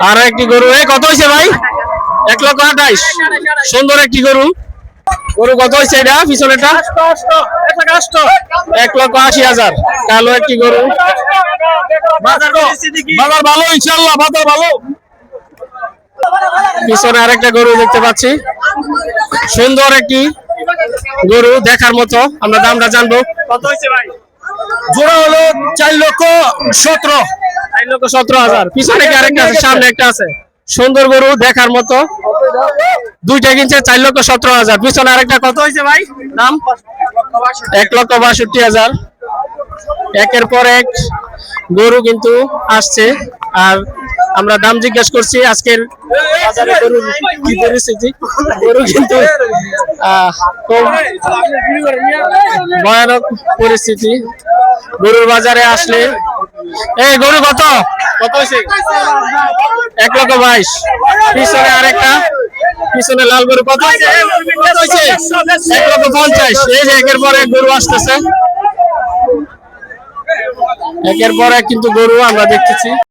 আর একটি গরু, কত হয়েছে ভাই? 1,28,000। সুন্দর একটি গরু। গরু কত হয়েছে এটা পিছনেটা? 1,80,000। কালো একটি গরু। বাজার ভালো ইনশাআল্লাহ, বাজার ভালো। পিছনে আরেকটা গরু দেখতে পাচ্ছি, সুন্দর একটি গরু দেখার মতো। আমরা দামটা জানবো। কত হয়েছে ভাই? জোড়া হলো 4,17,000। 4,17,000। পিছনে কি আরেকটা আছে? সামনে একটা আছে। সুন্দর গরু দেখার মতো, দুইটা কিনছে 4,17,000। পিছনে আরেকটা কত হয়েছে ভাই দাম? 1,62,000। একের পর এক গরু কিন্তু আসছে, আর আমরা দাম জিজ্ঞেস করছি। আজকের বাজারে গরুর কি পরিস্থিতি? গরু কিন্তু খুব ভয়ানক পরিস্থিতি গরুর বাজারে আসলে। গরু কত কত হয়েছে? 1,22,000। পিছনে আরেকটা, পিছনে লাল গরু কত হয়েছে? 1,50,000। এই যে একের পর এক গরু আসতেছে, একের পর এক কিন্তু গরু আমরা দেখতেছি।